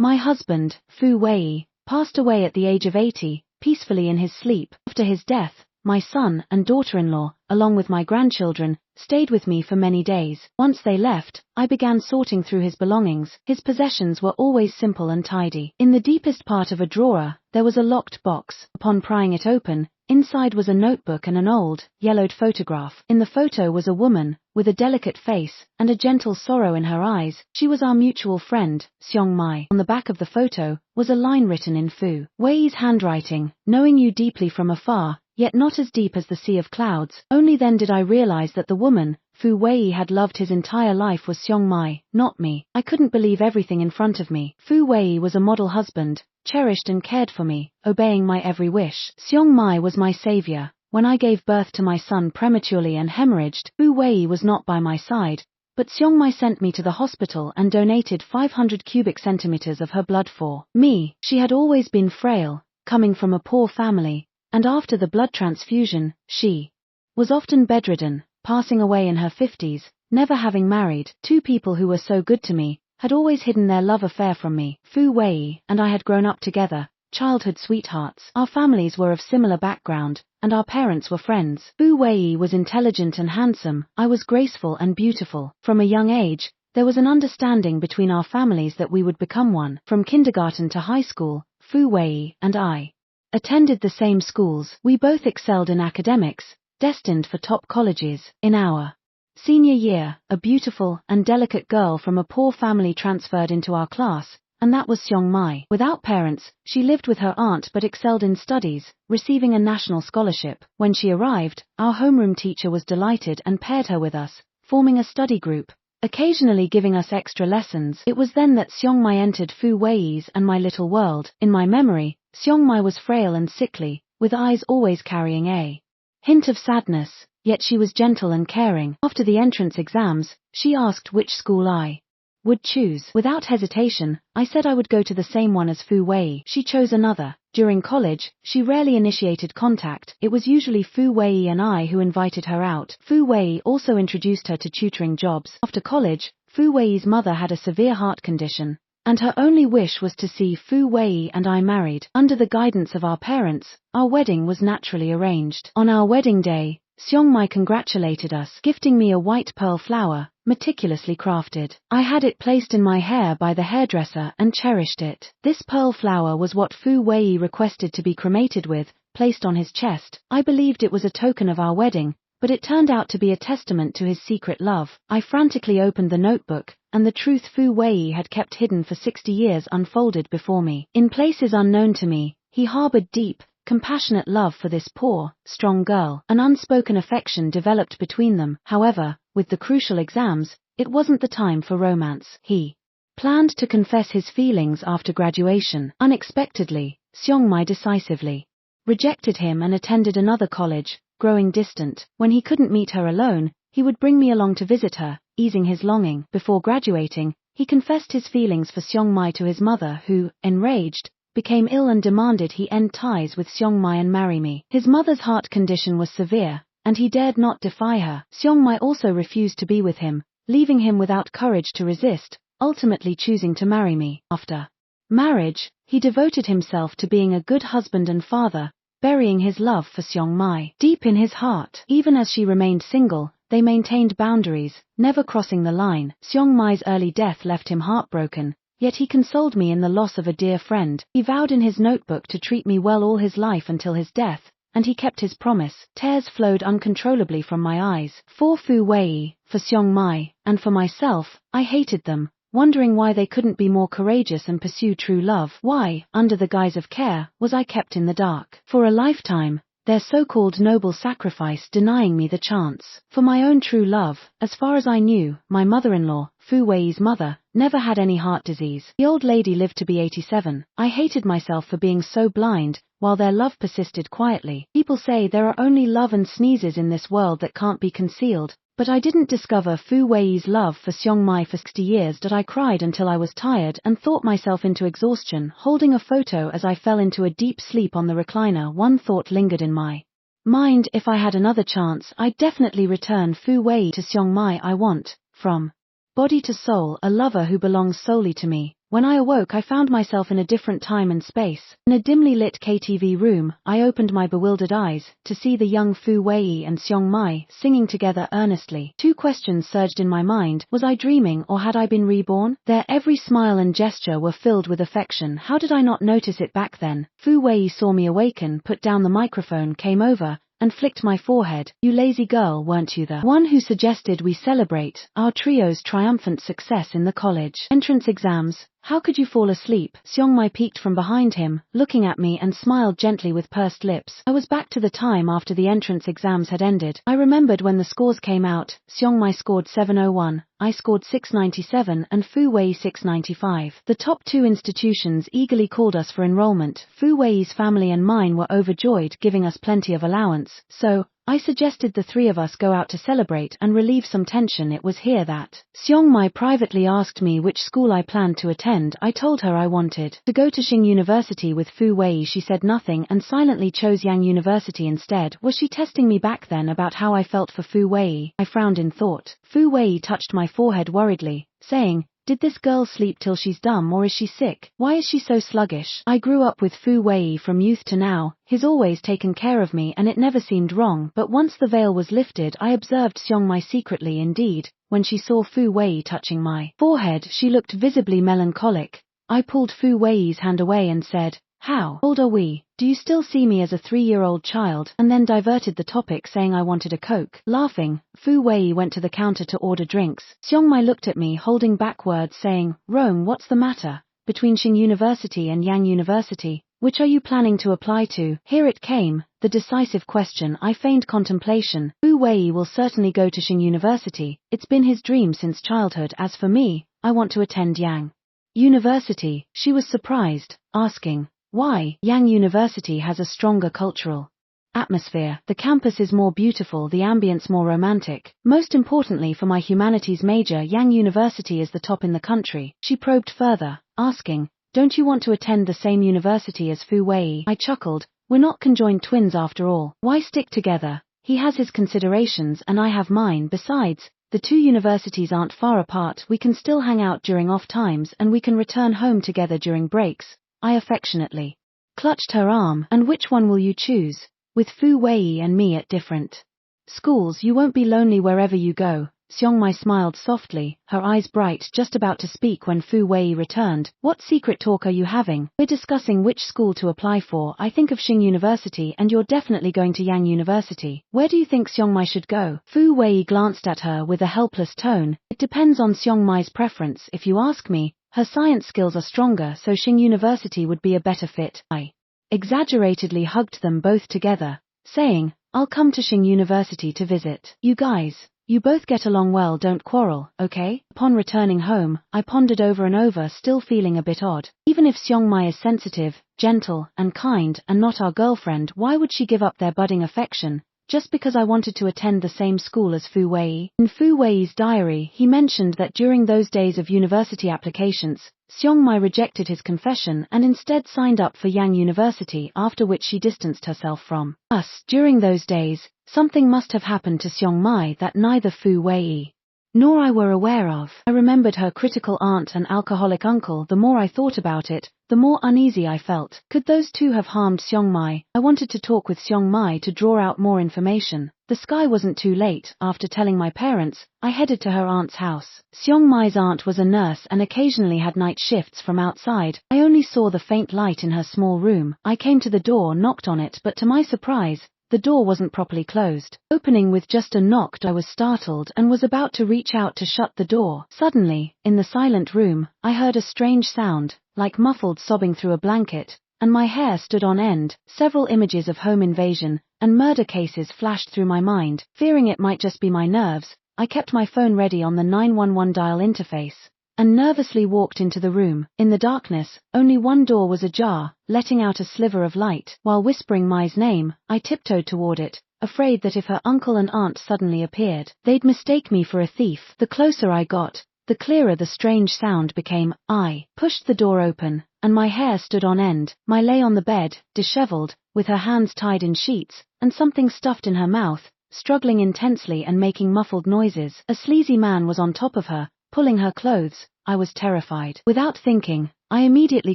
My husband, Fu Wei, passed away at the age of 80, peacefully in his sleep. After his death, my son and daughter-in-law, along with my grandchildren, stayed with me for many days. Once they left, I began sorting through his belongings. His possessions were always simple and tidy. In the deepest part of a drawer, there was a locked box. Upon prying it open, inside was a notebook and an old, yellowed photograph. In the photo was a woman, with a delicate face, and a gentle sorrow in her eyes. She was our mutual friend, Xiong Mai. On the back of the photo, was a line written in Fu Wei's handwriting, knowing you deeply from afar, yet not as deep as the sea of clouds. Only then did I realize that the woman Fu Wei had loved his entire life was Xiong Mai, not me. I couldn't believe everything in front of me. Fu Wei was a model husband, cherished and cared for me, obeying my every wish. Xiong Mai was my savior. When I gave birth to my son prematurely and hemorrhaged, Fu Wei was not by my side, but Xiong Mai sent me to the hospital and donated 500 cubic centimeters of her blood for me. She had always been frail, coming from a poor family, and after the blood transfusion, she was often bedridden, passing away in her 50s, never having married. Two people who were so good to me had always hidden their love affair from me. Fu Wei and I had grown up together, childhood sweethearts. Our families were of similar background, and our parents were friends. Fu Wei was intelligent and handsome, I was graceful and beautiful. From a young age, there was an understanding between our families that we would become one. From kindergarten to high school, Fu Wei and I attended the same schools. We both excelled in academics, destined for top colleges. In our senior year, a beautiful and delicate girl from a poor family transferred into our class, and that was Xiong Mai. Without parents, she lived with her aunt but excelled in studies, receiving a national scholarship. When she arrived, our homeroom teacher was delighted and paired her with us, forming a study group, occasionally giving us extra lessons. It was then that Xiong Mai entered Fu Wei's and my little world. In my memory, Xiong Mai was frail and sickly, with eyes always carrying a hint of sadness, yet she was gentle and caring. After the entrance exams, she asked which school I would choose. Without hesitation, I said I would go to the same one as Fu Wei. She chose another. During college, she rarely initiated contact. It was usually Fu Wei and I who invited her out. Fu Wei also introduced her to tutoring jobs. After college, Fu Wei's mother had a severe heart condition, and her only wish was to see Fu Wei and I married. Under the guidance of our parents, our wedding was naturally arranged. On our wedding day, Xiong Mai congratulated us, gifting me a white pearl flower, meticulously crafted. I had it placed in my hair by the hairdresser and cherished it. This pearl flower was what Fu Wei requested to be cremated with, placed on his chest. I believed it was a token of our wedding, but it turned out to be a testament to his secret love. I frantically opened the notebook, and the truth Fu Wei had kept hidden for 60 years unfolded before me. In places unknown to me, he harbored deep, compassionate love for this poor, strong girl. An unspoken affection developed between them. However, with the crucial exams, it wasn't the time for romance. He planned to confess his feelings after graduation. Unexpectedly, Xiong Mai decisively rejected him and attended another college, growing distant. When he couldn't meet her alone, he would bring me along to visit her, easing his longing. Before graduating, he confessed his feelings for Xiong Mai to his mother who, enraged, became ill and demanded he end ties with Xiong Mai and marry me. His mother's heart condition was severe, and he dared not defy her. Xiong Mai also refused to be with him, leaving him without courage to resist, ultimately choosing to marry me. After marriage, he devoted himself to being a good husband and father, burying his love for Xiong Mai deep in his heart. Even as she remained single, they maintained boundaries, never crossing the line. Xiong Mai's early death left him heartbroken, yet he consoled me in the loss of a dear friend. He vowed in his notebook to treat me well all his life until his death, and he kept his promise. Tears flowed uncontrollably from my eyes. For Fu Wei, for Xiong Mai, and for myself, I hated them, wondering why they couldn't be more courageous and pursue true love. Why, under the guise of care, was I kept in the dark? For a lifetime, their so-called noble sacrifice denying me the chance. For my own true love, as far as I knew, my mother-in-law, Fu Wei's mother, never had any heart disease. The old lady lived to be 87. I hated myself for being so blind, while their love persisted quietly. People say there are only love and sneezes in this world that can't be concealed, but I didn't discover Fu Wei's love for Xiong Mai for 60 years. That I cried until I was tired and thought myself into exhaustion, holding a photo as I fell into a deep sleep on the recliner. One thought lingered in my mind: if I had another chance, I'd definitely return Fu Wei to Xiong Mai. I want, from body to soul, a lover who belongs solely to me, When I awoke, I found myself in a different time and space. In a dimly lit KTV room, I opened my bewildered eyes to see the young Fu Wei and Xiong Mai singing together earnestly. Two questions surged in my mind. Was I dreaming, or had I been reborn? Their every smile and gesture were filled with affection. How did I not notice it back then? Fu Wei saw me awaken, put down the microphone, came over, and flicked my forehead. You lazy girl, weren't you the one who suggested we celebrate our trio's triumphant success in the college entrance exams? How could you fall asleep? Xiong Mai peeked from behind him, looking at me, and smiled gently with pursed lips. I was back to the time after the entrance exams had ended. I remembered when the scores came out. Xiong Mai scored 701, I scored 697, and Fu Wei 695. The top two institutions eagerly called us for enrollment. Fu Wei's family and mine were overjoyed, giving us plenty of allowance. So, I suggested the three of us go out to celebrate and relieve some tension. It was here that Xiong Mai privately asked me which school I planned to attend. I told her I wanted to go to Xing University with Fu Wei. She said nothing and silently chose Yang University instead. Was she testing me back then about how I felt for Fu Wei? I frowned in thought. Fu Wei touched my forehead worriedly, saying, "Did this girl sleep till she's dumb, or is she sick? Why is she so sluggish?" I grew up with Fu Wei from youth to now. He's always taken care of me and it never seemed wrong, but once the veil was lifted, I observed Xiong Mai secretly. Indeed, when she saw Fu Wei touching my forehead, she looked visibly melancholic. I pulled Fu Wei's hand away and said, "How old are we? Do you still see me as a 3-year-old child?" and then diverted the topic, saying I wanted a Coke. Laughing, Fu Wei went to the counter to order drinks. Xiong Mai looked at me, holding back words, saying, "Rome, what's the matter? Between Xing University and Yang University, which are you planning to apply to?" Here it came, the decisive question. I feigned contemplation. Fu Wei will certainly go to Xing University. It's been his dream since childhood. As for me, I want to attend Yang University. She was surprised, asking, "Why?" Yang University has a stronger cultural atmosphere. The campus is more beautiful, the ambience more romantic. Most importantly, for my humanities major, Yang University is the top in the country. She probed further, asking, "Don't you want to attend the same university as Fu Wei?" I chuckled. We're not conjoined twins after all. Why stick together? He has his considerations and I have mine. Besides, the two universities aren't far apart. We can still hang out during off times and we can return home together during breaks. I affectionately clutched her arm. "And which one will you choose? With Fu Wei and me at different schools, you won't be lonely wherever you go." Xiong Mai smiled softly, her eyes bright, just about to speak when Fu Wei returned. "What secret talk are you having?" "We're discussing which school to apply for. I think of Xing University and you're definitely going to Yang University. Where do you think Xiong Mai should go?" Fu Wei glanced at her with a helpless tone. "It depends on Xiong Mai's preference. If you ask me, her science skills are stronger, so Xing University would be a better fit." I exaggeratedly hugged them both together, saying, "I'll come to Xing University to visit you guys. You both get along well, don't quarrel, okay?" Upon returning home, I pondered over and over, still feeling a bit odd. Even if Xiong Mai is sensitive, gentle, and kind, and not our girlfriend, why would she give up their budding affection just because I wanted to attend the same school as Fu Wei? In Fu Wei's diary, he mentioned that during those days of university applications, Xiong Mai rejected his confession and instead signed up for Yang University, after which she distanced herself from us. During those days, something must have happened to Xiong Mai that neither Fu Wei nor I were aware of. I remembered her critical aunt and alcoholic uncle. The more I thought about it, the more uneasy I felt. Could those two have harmed Xiong Mai? I wanted to talk with Xiong Mai to draw out more information. The sky wasn't too late. After telling my parents, I headed to her aunt's house. Xiong Mai's aunt was a nurse and occasionally had night shifts. From outside, I only saw the faint light in her small room. I came to the door, knocked on it, but to my surprise, the door wasn't properly closed. Opening with just a knock, I was startled and was about to reach out to shut the door. Suddenly, in the silent room, I heard a strange sound, like muffled sobbing through a blanket, and my hair stood on end. Several images of home invasion and murder cases flashed through my mind. Fearing it might just be my nerves, I kept my phone ready on the 911 dial interface and nervously walked into the room. In the darkness, only one door was ajar, letting out a sliver of light. While whispering Mai's name, I tiptoed toward it, afraid that if her uncle and aunt suddenly appeared, they'd mistake me for a thief. The closer I got, the clearer the strange sound became. I pushed the door open, and my hair stood on end. Mai lay on the bed, disheveled, with her hands tied in sheets, and something stuffed in her mouth, struggling intensely and making muffled noises. A sleazy man was on top of her, pulling her clothes. I was terrified. Without thinking, I immediately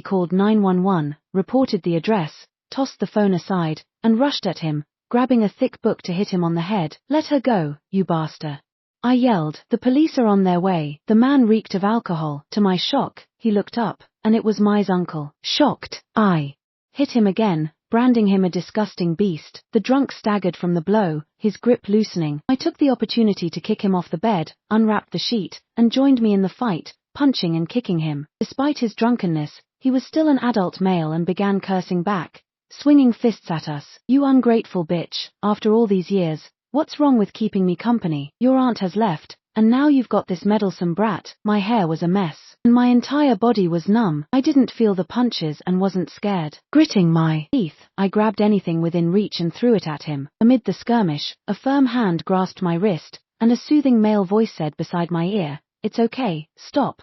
called 911, reported the address, tossed the phone aside, and rushed at him, grabbing a thick book to hit him on the head. "Let her go, you bastard!" I yelled. "The police are on their way." The man reeked of alcohol. To my shock, he looked up, and it was Mai's uncle. Shocked, I hit him again, branding him a disgusting beast. The drunk staggered from the blow, his grip loosening. I took the opportunity to kick him off the bed, unwrapped the sheet, and joined me in the fight, punching and kicking him. Despite his drunkenness, he was still an adult male and began cursing back, swinging fists at us. "You ungrateful bitch, after all these years, what's wrong with keeping me company? Your aunt has left, and now you've got this meddlesome brat." My hair was a mess, and my entire body was numb. I didn't feel the punches and wasn't scared. Gritting my teeth, I grabbed anything within reach and threw it at him. Amid the skirmish, a firm hand grasped my wrist, and a soothing male voice said beside my ear, "It's okay, stop.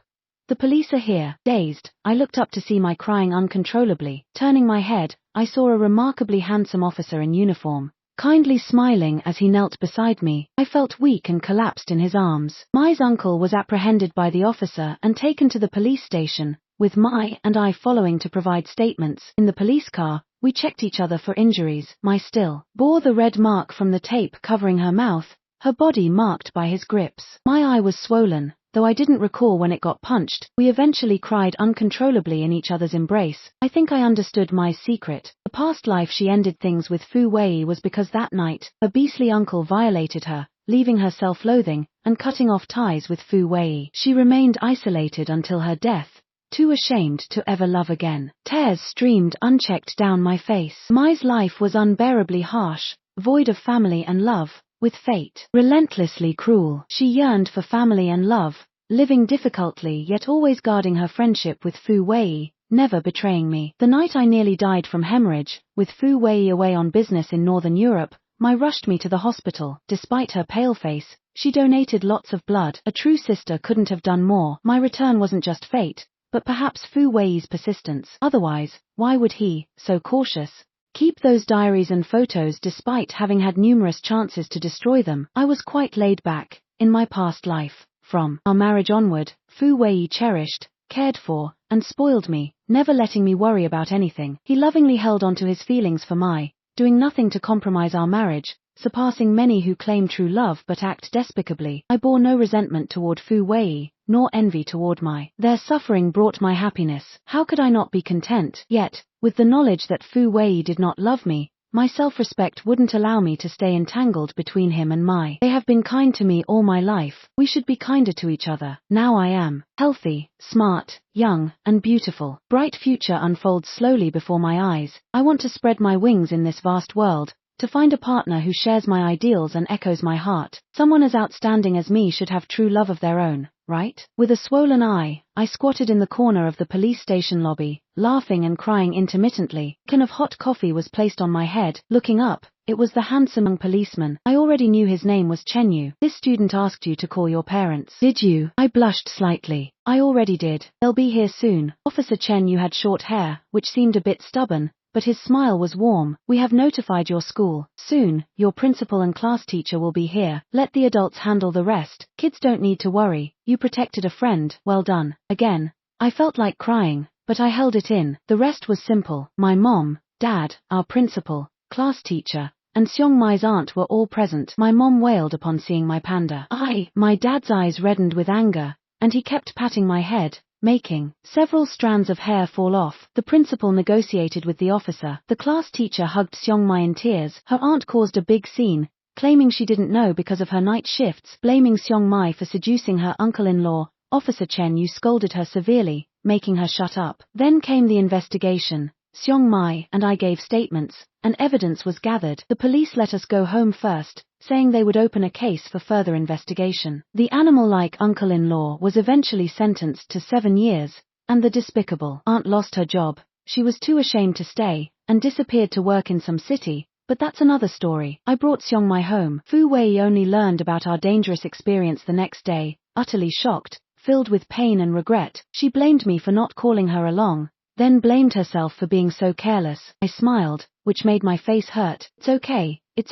The police are here." Dazed, I looked up to see my crying uncontrollably. Turning my head, I saw a remarkably handsome officer in uniform, kindly smiling as he knelt beside me. I felt weak and collapsed in his arms. Mai's uncle was apprehended by the officer and taken to the police station, with Mai and I following to provide statements. In the police car, we checked each other for injuries. Mai still bore the red mark from the tape covering her mouth, her body marked by his grips. My eye was swollen, though I didn't recall when it got punched. We eventually cried uncontrollably in each other's embrace. I think I understood Mai's secret. The past life she ended things with Fu Wei was because that night, her beastly uncle violated her, leaving her self-loathing, and cutting off ties with Fu Wei. She remained isolated until her death, too ashamed to ever love again. Tears streamed unchecked down my face. Mai's life was unbearably harsh, void of family and love, with fate relentlessly cruel. She yearned for family and love, living difficultly yet always guarding her friendship with Fu Wei, never betraying me. The night I nearly died from hemorrhage, with Fu Wei away on business in Northern Europe, Mai rushed me to the hospital. Despite her pale face, she donated lots of blood. A true sister couldn't have done more. My return wasn't just fate, but perhaps Fu Wei's persistence. Otherwise, why would he, so cautious, keep those diaries and photos despite having had numerous chances to destroy them? I was quite laid back. In my past life, from our marriage onward, Fu Wei cherished, cared for, and spoiled me, never letting me worry about anything. He lovingly held on to his feelings for Mai, doing nothing to compromise our marriage, surpassing many who claim true love but act despicably. I bore no resentment toward Fu Wei, nor envy toward Mai. Their suffering brought my happiness. How could I not be content? Yet, with the knowledge that Fu Wei did not love me, my self-respect wouldn't allow me to stay entangled between him and Mai. They have been kind to me all my life. We should be kinder to each other. Now I am healthy, smart, young, and beautiful. Bright future unfolds slowly before my eyes. I want to spread my wings in this vast world, to find a partner who shares my ideals and echoes my heart. Someone as outstanding as me should have true love of their own, right? With a swollen eye, I squatted in the corner of the police station lobby, laughing and crying intermittently. A can of hot coffee was placed on my head. Looking up, it was the handsome young policeman. I already knew his name was Chen Yu. "This student asked you to call your parents. Did you?" I blushed slightly. "I already did. They'll be here soon." Officer Chen Yu had short hair, which seemed a bit stubborn, but his smile was warm. "We have notified your school. Soon, your principal and class teacher will be here. Let the adults handle the rest. Kids don't need to worry. You protected a friend. Well done." Again, I felt like crying, but I held it in. The rest was simple. My mom, dad, our principal, class teacher, and Seong Mai's aunt were all present. My mom wailed upon seeing my panda. My dad's eyes reddened with anger, and he kept patting my head, making several strands of hair fall off. The principal negotiated with the officer. The class teacher hugged Seong Mai in tears. Her aunt caused a big scene, claiming she didn't know because of her night shifts, blaming Seong Mai for seducing her uncle-in-law. Officer Chen Yu scolded her severely, making her shut up. Then came the investigation. Seong Mai and I gave statements, and evidence was gathered. The police let us go home first, saying they would open a case for further investigation. The animal-like uncle-in-law was eventually sentenced to 7 years, and the despicable aunt lost her job. She was too ashamed to stay, and disappeared to work in some city, but that's another story. I brought Seong Mai home. Fu Wei only learned about our dangerous experience the next day, utterly shocked, filled with pain and regret. She blamed me for not calling her along, then blamed herself for being so careless. I smiled, which made my face hurt. It's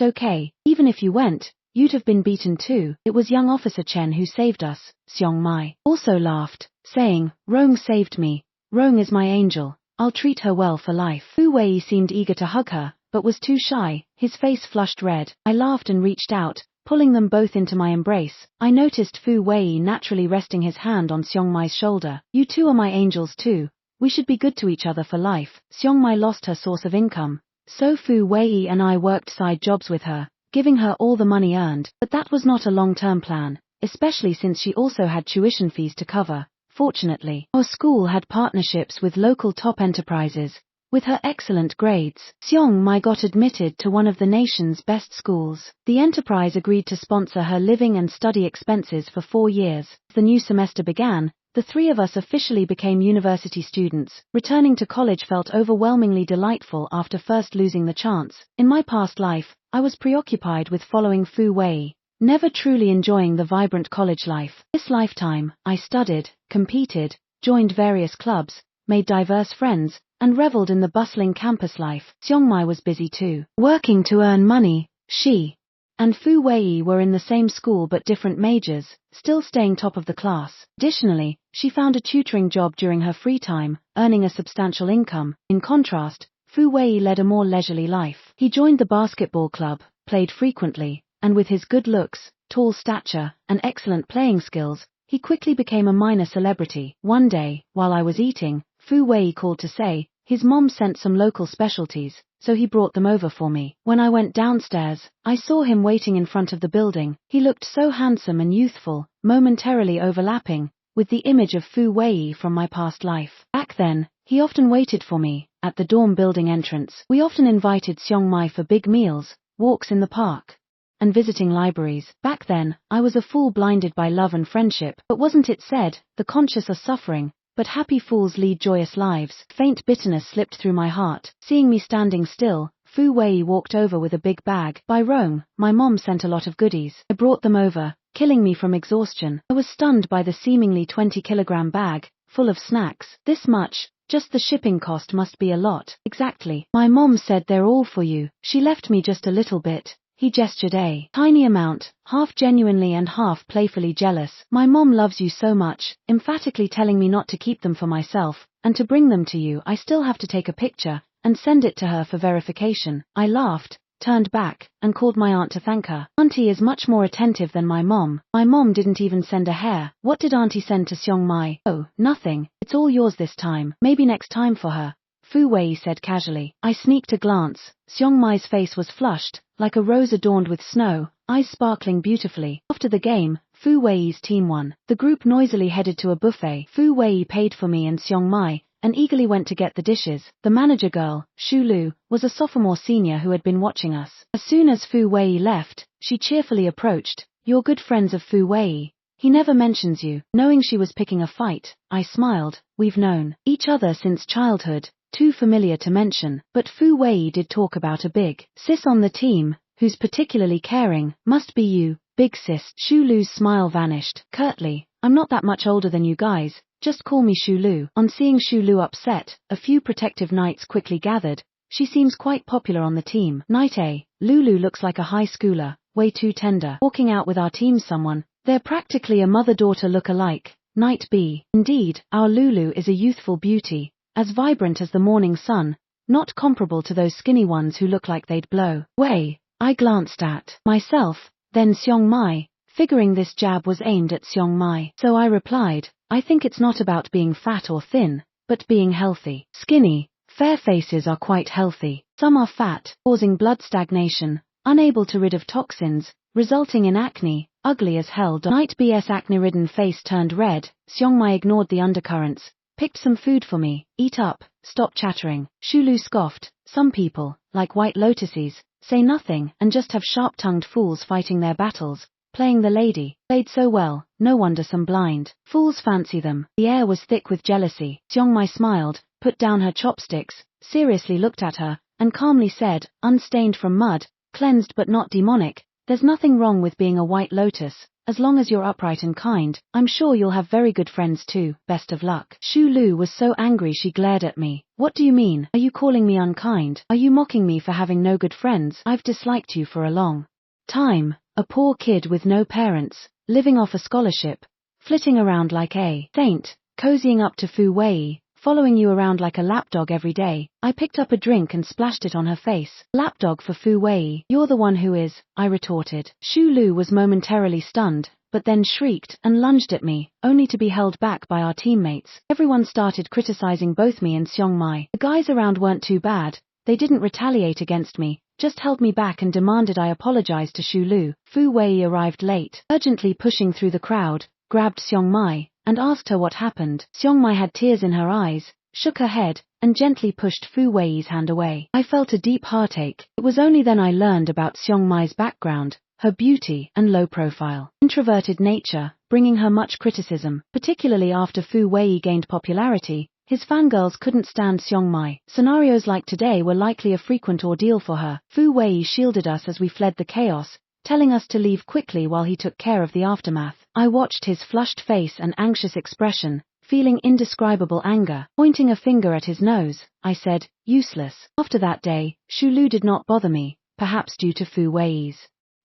okay. Even if you went, you'd have been beaten too. It was young Officer Chen who saved us. Seong Mai also laughed, saying, Rong saved me. Rong is my angel. I'll treat her well for life. Fu Wei seemed eager to hug her, but was too shy. His face flushed red. I laughed and reached out, pulling them both into my embrace. I noticed Fu Wei naturally resting his hand on Xiong Mai's shoulder. You two are my angels too. We should be good to each other for life. Xiong Mai lost her source of income, so Fu Wei and I worked side jobs with her, giving her all the money earned. But that was not a long-term plan, especially since she also had tuition fees to cover. Fortunately, our school had partnerships with local top enterprises. With her excellent grades, Xiong Mai got admitted to one of the nation's best schools. The enterprise agreed to sponsor her living and study expenses for 4 years. As the new semester began, the three of us officially became university students. Returning to college felt overwhelmingly delightful after first losing the chance. In my past life, I was preoccupied with following Fu Wei, never truly enjoying the vibrant college life. This lifetime, I studied, competed, joined various clubs, made diverse friends, and reveled in the bustling campus life. Xiong Mai was busy too, working to earn money. She and Fu Wei were in the same school but different majors, still staying top of the class. Additionally, she found a tutoring job during her free time, earning a substantial income. In contrast, Fu Wei led a more leisurely life. He joined the basketball club, played frequently, and with his good looks, tall stature, and excellent playing skills, he quickly became a minor celebrity. One day, while I was eating, Fu Wei called to say his mom sent some local specialties, so he brought them over for me. When I went downstairs, I saw him waiting in front of the building. He looked so handsome and youthful, momentarily overlapping with the image of Fu Wei from my past life. Back then, he often waited for me at the dorm building entrance. We often invited Xiong Mai for big meals, walks in the park, and visiting libraries. Back then, I was a fool blinded by love and friendship. But wasn't it said, the conscious are suffering, but happy fools lead joyous lives? Faint bitterness slipped through my heart. Seeing me standing still, Fu Wei walked over with a big bag. By Rome, my mom sent a lot of goodies. I brought them over, killing me from exhaustion. I was stunned by the seemingly 20-kilogram bag, full of snacks. This much? Just the shipping cost must be a lot. Exactly. My mom said they're all for you. She left me just a little bit. He gestured a tiny amount, half genuinely and half playfully jealous. My mom loves you so much, emphatically telling me not to keep them for myself, and to bring them to you. I still have to take a picture and send it to her for verification. I laughed, turned back, and called my aunt to thank her. Auntie is much more attentive than my mom. My mom didn't even send a hair. What did Auntie send to Xiong Mai? Oh, nothing. It's all yours this time. Maybe next time for her, Fu Wei said casually. I sneaked a glance. Xiong Mai's face was flushed, like a rose adorned with snow, eyes sparkling beautifully. After the game, Fu Wei's team won. The group noisily headed to a buffet. Fu Wei paid for me and Xiong Mai, and eagerly went to get the dishes. The manager girl, Xu Lu, was a sophomore senior who had been watching us. As soon as Fu Wei left, she cheerfully approached. You're good friends of Fu Wei. He never mentions you. Knowing she was picking a fight, I smiled. We've known each other since childhood. Too familiar to mention, but Fu Wei did talk about a big sis on the team, who's particularly caring. Must be you, big sis. Xu Lu's smile vanished. Curtly, I'm not that much older than you guys, just call me Xu Lu. On seeing Xu Lu upset, a few protective knights quickly gathered. She seems quite popular on the team. Knight A, Lulu looks like a high schooler, way too tender. Walking out with our team someone, they're practically a mother-daughter look-alike. Knight B, indeed, our Lulu is a youthful beauty, as vibrant as the morning sun, not comparable to those skinny ones who look like they'd blow away. I glanced at myself, then Xiong Mai, figuring this jab was aimed at Xiong Mai. So I replied, I think it's not about being fat or thin, but being healthy. Skinny, fair faces are quite healthy. Some are fat, causing blood stagnation, unable to rid of toxins, resulting in acne, ugly as hell. Knight B's acne-ridden face turned red. Xiong Mai ignored the undercurrents, picked some food for me. Eat up, stop chattering. Xu Lu scoffed. Some people, like white lotuses, say nothing and just have sharp-tongued fools fighting their battles, playing the lady. Played so well, no wonder some blind fools fancy them. The air was thick with jealousy. Xiong Mai smiled, put down her chopsticks, seriously looked at her, and calmly said, unstained from mud, cleansed but not demonic, there's nothing wrong with being a white lotus. As long as you're upright and kind, I'm sure you'll have very good friends too. Best of luck. Xu Lu was so angry she glared at me. What do you mean? Are you calling me unkind? Are you mocking me for having no good friends? I've disliked you for a long time. A poor kid with no parents, living off a scholarship, flitting around like a saint. cozying up to Fu Wei, following you around like a lapdog every day. I picked up a drink and splashed it on her face. Lapdog for Fu Wei, you're the one who is, I retorted. Shu Lu was momentarily stunned, but then shrieked and lunged at me, only to be held back by our teammates. Everyone started criticizing both me and Xiong Mai. The guys around weren't too bad, they didn't retaliate against me, just held me back and demanded I apologize to Shu Lu. Fu Wei arrived late, urgently pushing through the crowd, grabbed Xiong Mai, and asked her what happened. Xiong Mai had tears in her eyes, shook her head, and gently pushed Fu Wei's hand away. I felt a deep heartache. It was only then I learned about Xiong Mai's background, her beauty and low-profile, introverted nature, bringing her much criticism, particularly after Fu Wei gained popularity. His fangirls couldn't stand Xiong Mai. Scenarios like today were likely a frequent ordeal for her. Fu Wei shielded us as we fled the chaos, telling us to leave quickly while he took care of the aftermath. I watched his flushed face and anxious expression, feeling indescribable anger. Pointing a finger at his nose, I said, useless. After that day, Shu Lu did not bother me, perhaps due to Fu Wei's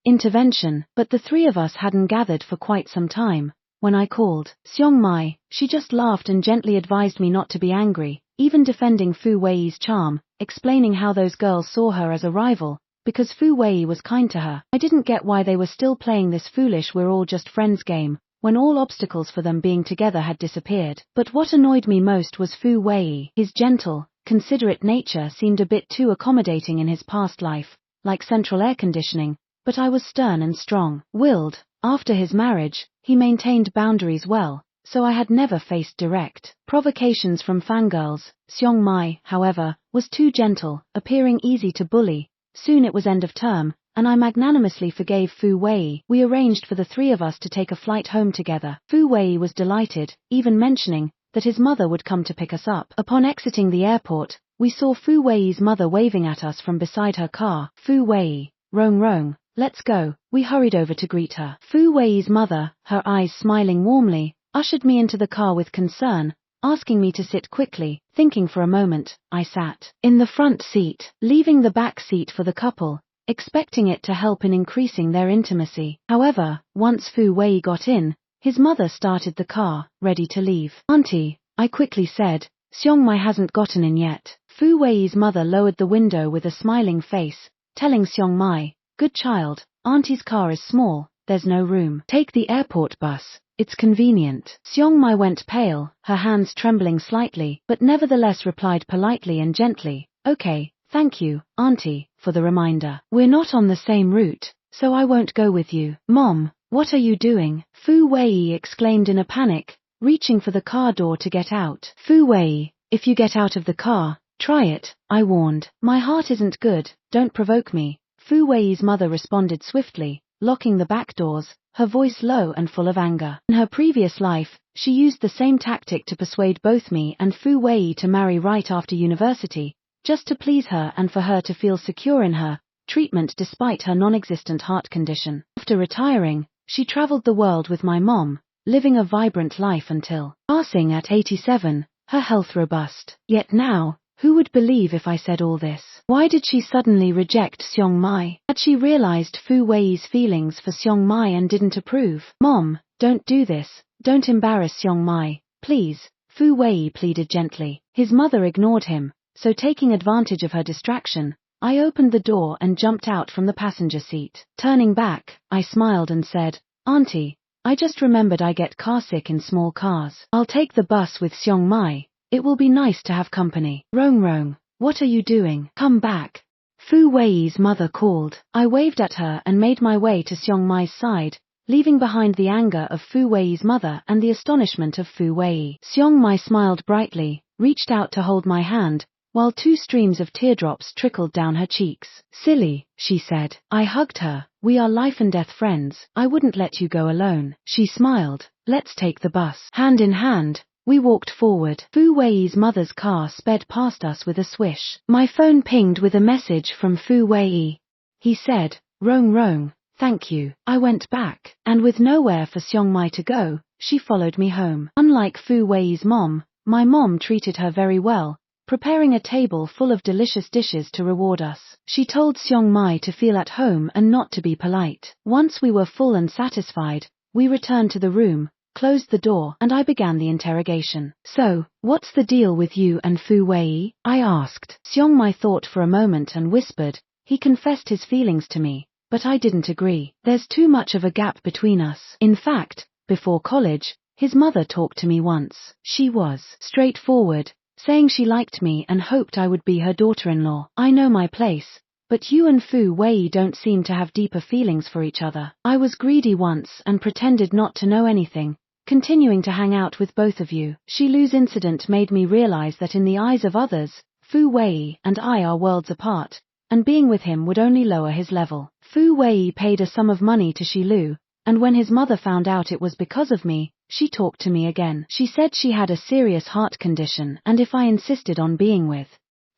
intervention, but the three of us hadn't gathered for quite some time. When I called Xiong Mai, she just laughed and gently advised me not to be angry, even defending Fu Wei's charm, explaining how those girls saw her as a rival, because Fu Wei was kind to her. I didn't get why they were still playing this foolish we're all just friends game, when all obstacles for them being together had disappeared. But what annoyed me most was Fu Wei. His gentle, considerate nature seemed a bit too accommodating in his past life, like central air conditioning, but I was stern and strong-willed. After his marriage, he maintained boundaries well, so I had never faced direct provocations from fangirls. Xiong Mai, however, was too gentle, appearing easy to bully. Soon it was end of term, and I magnanimously forgave Fu Wei. We arranged for the three of us to take a flight home together. Fu Wei was delighted, even mentioning that his mother would come to pick us up. Upon exiting the airport, we saw Fu Wei's mother waving at us from beside her car. Fu Wei, Rong, let's go. We hurried over to greet her. Fu Wei's mother, her eyes smiling warmly, ushered me into the car with concern, asking me to sit quickly. Thinking for a moment, I sat in the front seat, leaving the back seat for the couple, expecting it to help in increasing their intimacy. However, once Fu Wei got in, his mother started the car, ready to leave. Auntie, I quickly said, Xiong Mai hasn't gotten in yet. Fu Wei's mother lowered the window with a smiling face, telling Xiong Mai, good child, Auntie's car is small, there's no room. Take the airport bus, it's convenient. Xiong Mai went pale, her hands trembling slightly, but nevertheless replied politely and gently, okay, thank you, Auntie, for the reminder. We're not on the same route, so I won't go with you. Mom, what are you doing? Fu Wei exclaimed in a panic, reaching for the car door to get out. Fu Wei, if you get out of the car, try it, I warned. My heart isn't good, don't provoke me. Fu Wei's mother responded swiftly, locking the back doors, her voice low and full of anger. In her previous life, she used the same tactic to persuade both me and Fu Wei to marry right after university, just to please her and for her to feel secure in her treatment despite her non-existent heart condition. After retiring, she traveled the world with my mom, living a vibrant life until passing at 87, her health robust. Yet now, who would believe if I said all this? Why did she suddenly reject Xiong Mai? Had she realized Fu Wei's feelings for Xiong Mai and didn't approve? Mom, don't do this, don't embarrass Xiong Mai, please, Fu Wei pleaded gently. His mother ignored him, so taking advantage of her distraction, I opened the door and jumped out from the passenger seat. Turning back, I smiled and said, Auntie, I just remembered I get carsick in small cars. I'll take the bus with Xiong Mai. It will be nice to have company. Rong, what are you doing? Come back. Fu Wei's mother called. I waved at her and made my way to Xiong Mai's side, leaving behind the anger of Fu Wei's mother and the astonishment of Fu Wei. Xiong Mai smiled brightly, reached out to hold my hand, while 2 streams of teardrops trickled down her cheeks. Silly, she said. I hugged her. We are life and death friends. I wouldn't let you go alone. She smiled. Let's take the bus. Hand in hand, we walked forward. Fu Wei's mother's car sped past us with a swish. My phone pinged with a message from Fu Wei. He said, Rong, thank you. I went back, and with nowhere for Xiong Mai to go, she followed me home. Unlike Fu Wei's mom, my mom treated her very well, preparing a table full of delicious dishes to reward us. She told Xiong Mai to feel at home and not to be polite. Once we were full and satisfied, we returned to the room, closed the door, and I began the interrogation. So, what's the deal with you and Fu Wei? I asked. Xiongmai thought for a moment and whispered, he confessed his feelings to me, but I didn't agree. There's too much of a gap between us. In fact, before college, his mother talked to me once. She was straightforward, saying she liked me and hoped I would be her daughter-in-law. I know my place, but you and Fu Wei don't seem to have deeper feelings for each other. I was greedy once and pretended not to know anything, continuing to hang out with both of you. Shi Lu's incident made me realize that in the eyes of others, Fu Wei and I are worlds apart, and being with him would only lower his level. Fu Wei paid a sum of money to Shi Lu, and when his mother found out it was because of me, she talked to me again. She said she had a serious heart condition and if I insisted on being with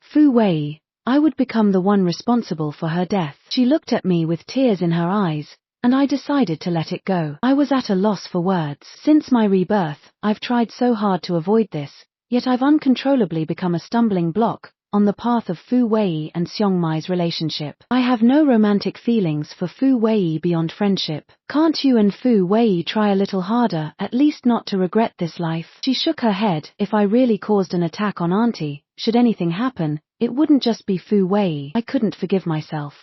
Fu Wei, I would become the one responsible for her death. She looked at me with tears in her eyes, and I decided to let it go. I was at a loss for words. Since my rebirth, I've tried so hard to avoid this, yet I've uncontrollably become a stumbling block on the path of Fu Wei and Xiongmai's relationship. I have no romantic feelings for Fu Wei beyond friendship. Can't you and Fu Wei try a little harder, at least not to regret this life? She shook her head. If I really caused an attack on Auntie, should anything happen, it wouldn't just be Fu Wei. I couldn't forgive myself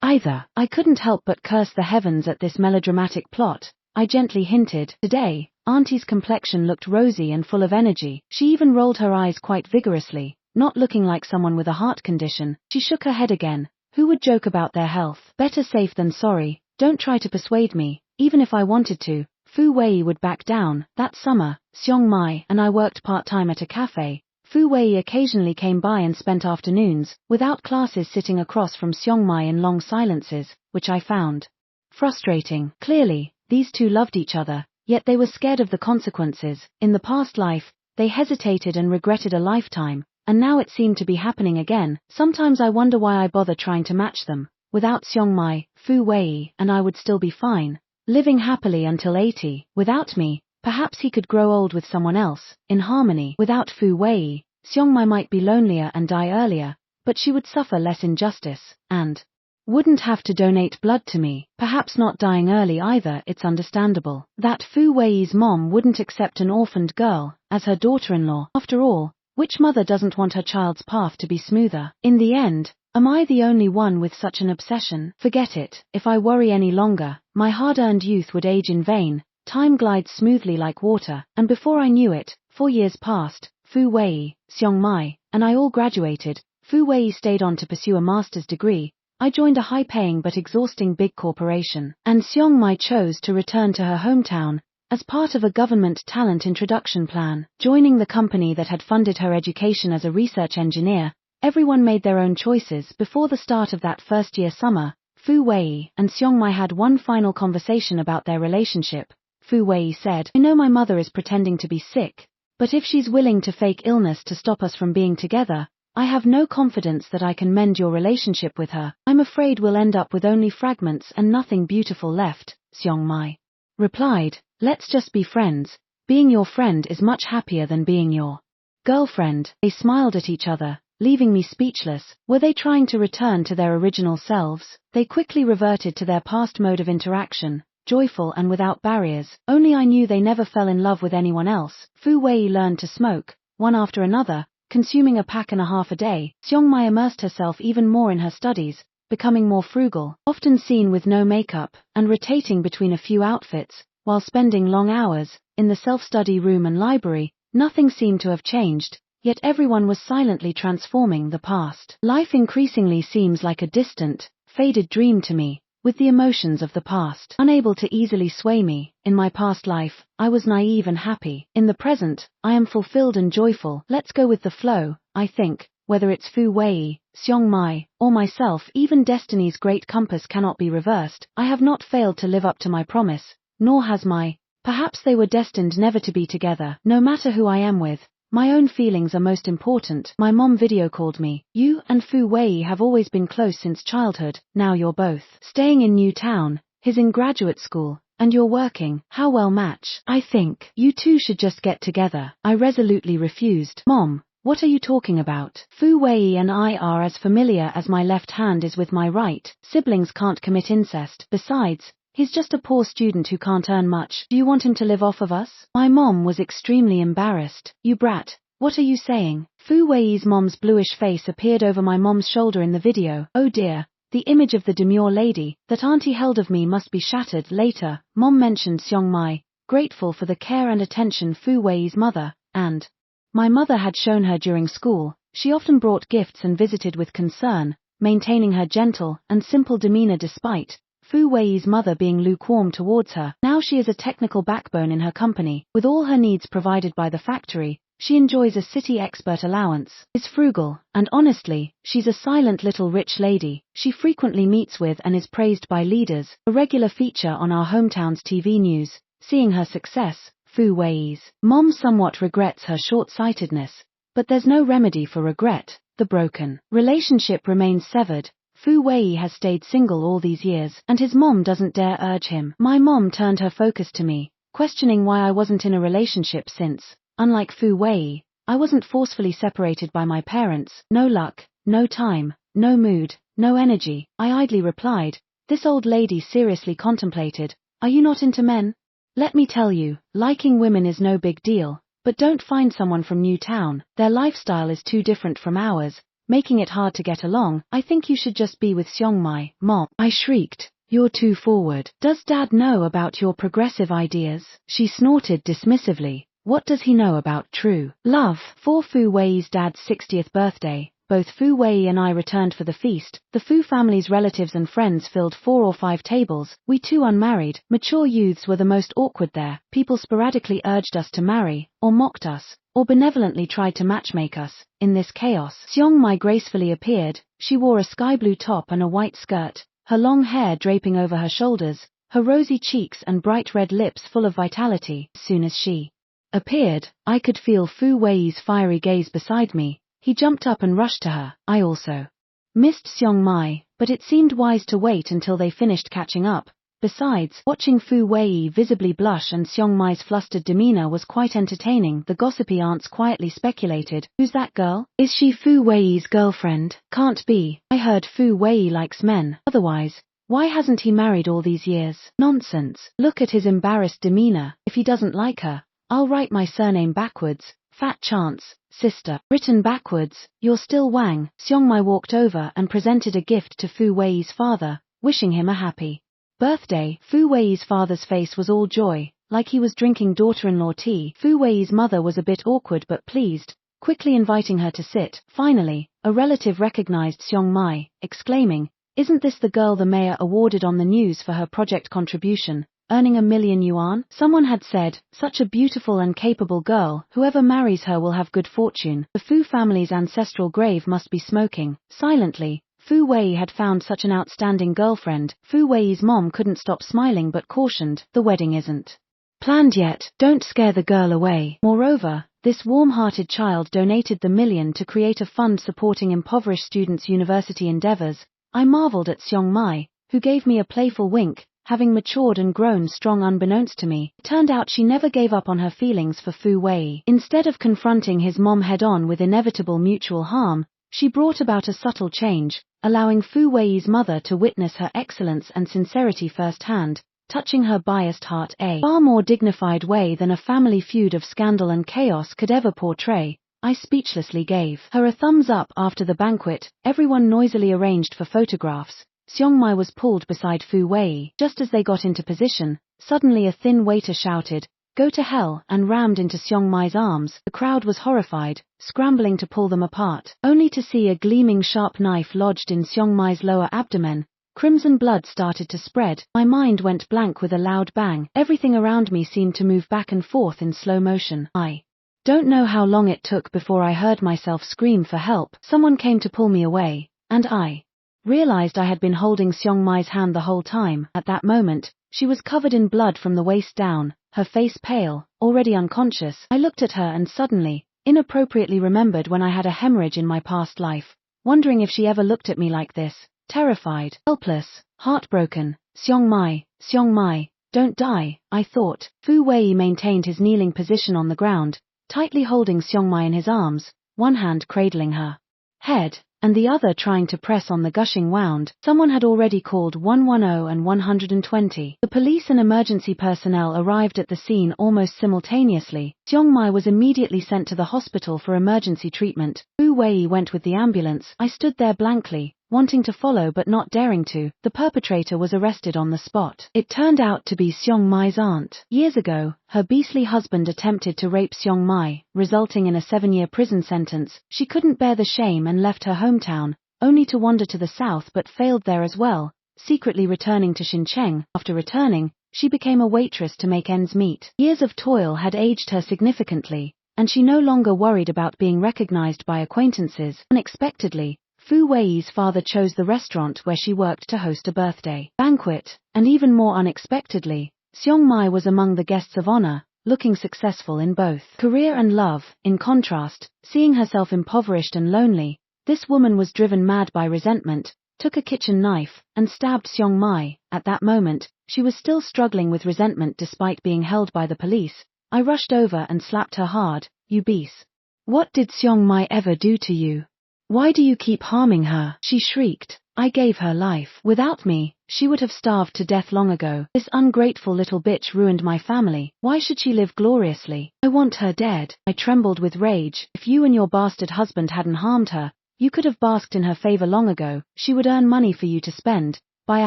either. I couldn't help but curse the heavens at this melodramatic plot. I gently hinted. Today, Auntie's complexion looked rosy and full of energy. She even rolled her eyes quite vigorously, not looking like someone with a heart condition. She shook her head again. Who would joke about their health? Better safe than sorry. Don't try to persuade me. Even if I wanted to, Fu Wei would back down. That summer, Xiongmai and I worked part-time at a cafe. Fu Wei occasionally came by and spent afternoons, without classes, sitting across from Xiongmai in long silences, which I found frustrating. Clearly, these two loved each other, yet they were scared of the consequences. In the past life, they hesitated and regretted a lifetime, and now it seemed to be happening again. Sometimes I wonder why I bother trying to match them. Without Xiongmai, Fu Wei and I would still be fine, living happily until 80. Without me, perhaps he could grow old with someone else, in harmony. Without Fu Wei, Xiongmai might be lonelier and die earlier, but she would suffer less injustice, and wouldn't have to donate blood to me. Perhaps not dying early either. It's understandable that Fu Wei's mom wouldn't accept an orphaned girl as her daughter-in-law. After all, which mother doesn't want her child's path to be smoother? In the end, am I the only one with such an obsession? Forget it. If I worry any longer, my hard-earned youth would age in vain. Time glides smoothly like water, and before I knew it, 4 years passed. Fu Wei, Xiongmai, and I all graduated. Fu Wei stayed on to pursue a master's degree. I joined a high-paying but exhausting big corporation, and Xiongmai chose to return to her hometown as part of a government talent introduction plan. Joining the company that had funded her education as a research engineer, everyone made their own choices. Before the start of that first-year summer, Fu Wei and Xiongmai had one final conversation about their relationship. Fu Wei said, I know my mother is pretending to be sick, but if she's willing to fake illness to stop us from being together, I have no confidence that I can mend your relationship with her. I'm afraid we'll end up with only fragments and nothing beautiful left. Xiongmai replied, let's just be friends. Being your friend is much happier than being your girlfriend. They smiled at each other, leaving me speechless. Were they trying to return to their original selves? They quickly reverted to their past mode of interaction, joyful and without barriers. Only I knew they never fell in love with anyone else. Fu Wei learned to smoke, one after another, consuming a pack and a half a day. Xiongmai immersed herself even more in her studies, becoming more frugal, often seen with no makeup, and rotating between a few outfits, while spending long hours in the self-study room and library. Nothing seemed to have changed, yet everyone was silently transforming the past. Life increasingly seems like a distant, faded dream to me, with the emotions of the past unable to easily sway me. In my past life, I was naive and happy. In the present, I am fulfilled and joyful. Let's go with the flow, I think. Whether it's Fu Wei, Xiongmai, or myself, even destiny's great compass cannot be reversed. I have not failed to live up to my promise, nor has my. Perhaps they were destined never to be together. No matter who I am with, my own feelings are most important. My mom video called me. You and Fu Wei have always been close since childhood. Now you're both staying in new town, he's in graduate school, and you're working. How well match. I think you two should just get together. I resolutely refused. Mom, what are you talking about? Fu Wei and I are as familiar as my left hand is with my right. Siblings can't commit incest. Besides, He's just a poor student who can't earn much. Do you want him to live off of us? My mom was extremely embarrassed. You brat, what are you saying? Fu Wei's mom's bluish face appeared over my mom's shoulder in the video. Oh dear. The image of the demure lady that auntie held of me must be shattered. Later, mom mentioned Xiong Mai, grateful for the care and attention Fu Wei's mother and my mother had shown her during school. She often brought gifts and visited with concern, maintaining her gentle and simple demeanor despite Fu Wei's mother being lukewarm towards her. Now she is a technical backbone in her company, with all her needs provided by the factory. She enjoys a city expert allowance, is frugal, and honestly, she's a silent little rich lady. She frequently meets with and is praised by leaders, a regular feature on our hometown's TV news. Seeing her success, Fu Wei's mom somewhat regrets her short-sightedness, but there's no remedy for regret. The broken relationship remains severed. Fu Wei has stayed single all these years, and his mom doesn't dare urge him. My mom turned her focus to me, questioning why I wasn't in a relationship since, unlike Fu Wei, I wasn't forcefully separated by my parents. No luck, no time, no mood, no energy. I idly replied. This old lady seriously contemplated, are you not into men? Let me tell you, liking women is no big deal, but don't find someone from Newtown. Their lifestyle is too different from ours, making it hard to get along. I think you should just be with Xiong Mai, Mom. I shrieked. You're too forward. Does Dad know about your progressive ideas? She snorted dismissively. What does he know about true love? For Fu Wei's dad's 60th birthday, both Fu Wei and I returned for the feast. The Fu family's relatives and friends filled 4 or 5 tables. We two unmarried, mature youths were the most awkward there. People sporadically urged us to marry, or mocked us, or benevolently tried to matchmake us. In this chaos, Xiong Mai gracefully appeared. She wore a sky blue top and a white skirt, her long hair draping over her shoulders, her rosy cheeks and bright red lips full of vitality. As soon as she appeared, I could feel Fu Wei's fiery gaze beside me. He jumped up and rushed to her. I also missed Xiong Mai, but it seemed wise to wait until they finished catching up. Besides, watching Fu Wei visibly blush and Xiong Mai's flustered demeanor was quite entertaining. The gossipy aunts quietly speculated, who's that girl? Is she Fu Wei's girlfriend? Can't be. I heard Fu Wei likes men. Otherwise, why hasn't he married all these years? Nonsense. Look at his embarrassed demeanor. If he doesn't like her, I'll write my surname backwards. Fat chance, sister. Written backwards, you're still Wang. Xiong Mai walked over and presented a gift to Fu Wei's father, wishing him a happy birthday. Fu Wei's father's face was all joy, like he was drinking daughter-in-law tea. Fu Wei's mother was a bit awkward but pleased, quickly inviting her to sit. Finally, a relative recognized Xiong Mai, exclaiming, isn't this the girl the mayor awarded on the news for her project contribution, earning 1 million yuan? Someone had said, such a beautiful and capable girl, whoever marries her will have good fortune. The Fu family's ancestral grave must be smoking. Silently, Fu Wei had found such an outstanding girlfriend. Fu Wei's mom couldn't stop smiling but cautioned, the wedding isn't planned yet, don't scare the girl away. Moreover, this warm-hearted child donated the 1 million to create a fund supporting impoverished students' university endeavors. I marveled at Xiong Mai, who gave me a playful wink, having matured and grown strong unbeknownst to me. It turned out she never gave up on her feelings for Fu Wei. Instead of confronting his mom head-on with inevitable mutual harm, she brought about a subtle change, allowing Fu Wei's mother to witness her excellence and sincerity firsthand, touching her biased heart a far more dignified way than a family feud of scandal and chaos could ever portray. I speechlessly gave her a thumbs up. After the banquet, everyone noisily arranged for photographs. Xiong Mai was pulled beside Fu Wei. Just as they got into position, suddenly a thin waiter shouted, "Go to hell," and rammed into Xiong Mai's arms. The crowd was horrified, scrambling to pull them apart, only to see a gleaming sharp knife lodged in Xiong Mai's lower abdomen. Crimson blood started to spread. My mind went blank with a loud bang. Everything around me seemed to move back and forth in slow motion. I don't know how long it took before I heard myself scream for help. Someone came to pull me away, and I realized I had been holding Xiong Mai's hand the whole time. At that moment, she was covered in blood from the waist down, her face pale, already unconscious. I looked at her and suddenly, inappropriately remembered when I had a hemorrhage in my past life, wondering if she ever looked at me like this. Terrified, helpless, heartbroken. Xiong Mai, don't die, I thought. Fu Wei maintained his kneeling position on the ground, tightly holding Xiong Mai in his arms, one hand cradling her head, and the other trying to press on the gushing wound. Someone had already called 110 and 120. The police and emergency personnel arrived at the scene almost simultaneously. Xiongmai was immediately sent to the hospital for emergency treatment. Fu Wei went with the ambulance. I stood there blankly, wanting to follow but not daring to. The perpetrator was arrested on the spot. It turned out to be Xiongmai's aunt. Years ago, her beastly husband attempted to rape Xiongmai, resulting in a 7-year prison sentence. She couldn't bear the shame and left her hometown, only to wander to the south but failed there as well, secretly returning to Xincheng. After returning, she became a waitress to make ends meet. Years of toil had aged her significantly, and she no longer worried about being recognized by acquaintances. Unexpectedly, Fu Wei's father chose the restaurant where she worked to host a birthday banquet, and even more unexpectedly, Xiongmai was among the guests of honor, looking successful in both career and love. In contrast, seeing herself impoverished and lonely, this woman was driven mad by resentment, took a kitchen knife, and stabbed Xiongmai. At that moment, she was still struggling with resentment despite being held by the police. I rushed over and slapped her hard. You beast. What did Xiongmai ever do to you? Why do you keep harming her? She shrieked. I gave her life. Without me, she would have starved to death long ago. This ungrateful little bitch ruined my family. Why should she live gloriously? I want her dead. I trembled with rage. If you and your bastard husband hadn't harmed her, you could have basked in her favor long ago. She would earn money for you to spend, buy a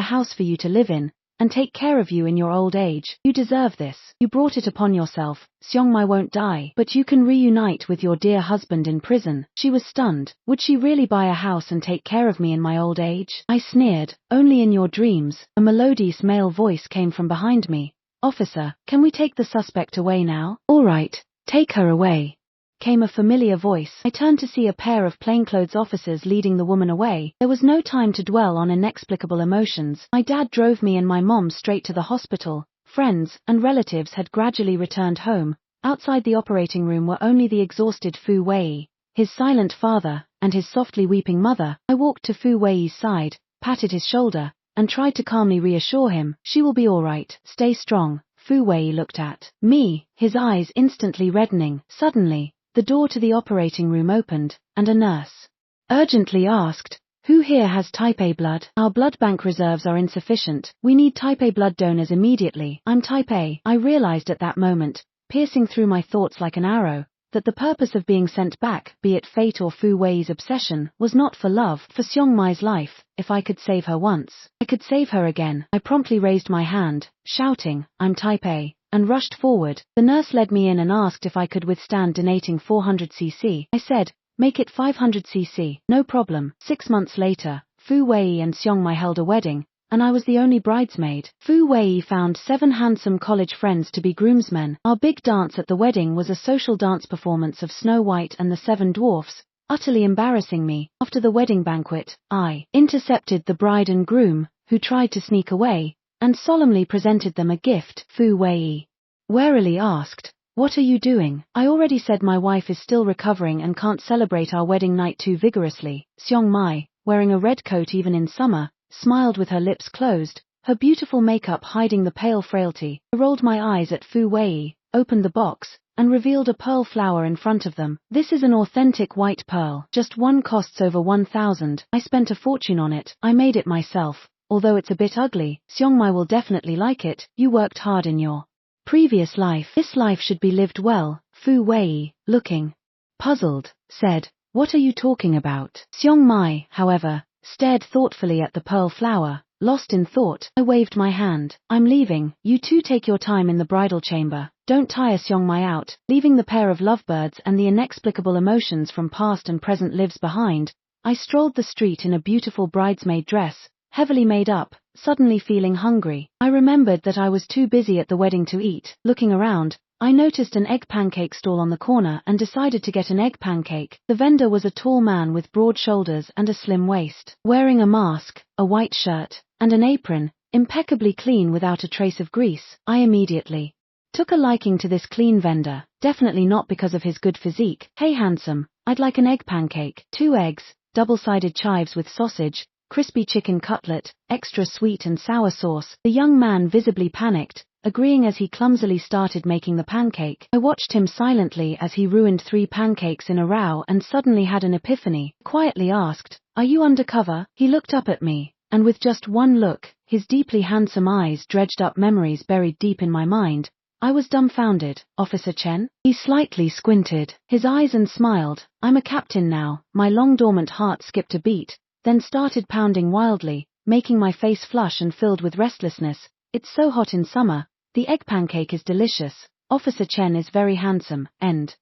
house for you to live in, and take care of you in your old age. You deserve this. You brought it upon yourself. Xiongmai won't die, but you can reunite with your dear husband in prison. She was stunned. Would she really buy a house and take care of me in my old age? I sneered. Only in your dreams. A melodious male voice came from behind me. Officer, can we take the suspect away now? All right, take her away, came a familiar voice. I turned to see a pair of plainclothes officers leading the woman away. There was no time to dwell on inexplicable emotions. My dad drove me and my mom straight to the hospital. Friends and relatives had gradually returned home. Outside the operating room were only the exhausted Fu Wei, his silent father, and his softly weeping mother. I walked to Fu Wei's side, patted his shoulder, and tried to calmly reassure him. She will be all right. Stay strong. Fu Wei looked at me, his eyes instantly reddening. Suddenly, the door to the operating room opened, and a nurse urgently asked, who here has type A blood? Our blood bank reserves are insufficient. We need type A blood donors immediately. I'm type A. I realized at that moment, piercing through my thoughts like an arrow, that the purpose of being sent back, be it fate or Fu Wei's obsession, was not for love, for Xiongmai's life. If I could save her once, I could save her again. I promptly raised my hand, shouting, I'm type A, and rushed forward. The nurse led me in and asked if I could withstand donating 400 cc. I said, make it 500 cc. No problem. 6 months later, Fu Wei and Xiongmai held a wedding, and I was the only bridesmaid. Fu Wei found 7 handsome college friends to be groomsmen. Our big dance at the wedding was a social dance performance of Snow White and the 7 Dwarfs, utterly embarrassing me. After the wedding banquet, I intercepted the bride and groom, who tried to sneak away, and solemnly presented them a gift. Fu Wei warily asked, what are you doing? I already said my wife is still recovering and can't celebrate our wedding night too vigorously. Xiongmai, wearing a red coat even in summer, smiled with her lips closed, her beautiful makeup hiding the pale frailty. I rolled my eyes at Fu Wei, opened the box, and revealed a pearl flower in front of them. This is an authentic white pearl. Just one costs over 1,000. I spent a fortune on it. I made it myself. Although it's a bit ugly, Xiongmai will definitely like it. You worked hard in your previous life. This life should be lived well. Fu Wei, looking puzzled, said, what are you talking about? Xiongmai, however, stared thoughtfully at the pearl flower. Lost in thought, I waved my hand. I'm leaving. You two take your time in the bridal chamber. Don't tire Xiongmai out. Leaving the pair of lovebirds and the inexplicable emotions from past and present lives behind, I strolled the street in a beautiful bridesmaid dress, heavily made up, suddenly feeling hungry. I remembered that I was too busy at the wedding to eat. Looking around, I noticed an egg pancake stall on the corner and decided to get an egg pancake. The vendor was a tall man with broad shoulders and a slim waist, wearing a mask, a white shirt, and an apron, impeccably clean without a trace of grease. I immediately took a liking to this clean vendor, definitely not because of his good physique. Hey handsome, I'd like an egg pancake. 2 eggs, double-sided chives with sausage, crispy chicken cutlet, extra sweet and sour sauce. The young man visibly panicked, agreeing as he clumsily started making the pancake. I watched him silently as he ruined 3 pancakes in a row and suddenly had an epiphany. Quietly asked, Are you undercover? He looked up at me, and with just one look, his deeply handsome eyes dredged up memories buried deep in my mind. I was dumbfounded. Officer Chen? He slightly squinted his eyes and smiled. I'm a captain now. My long dormant heart skipped a beat, then started pounding wildly, making my face flush and filled with restlessness. It's so hot in summer. The egg pancake is delicious. Officer Chen is very handsome, and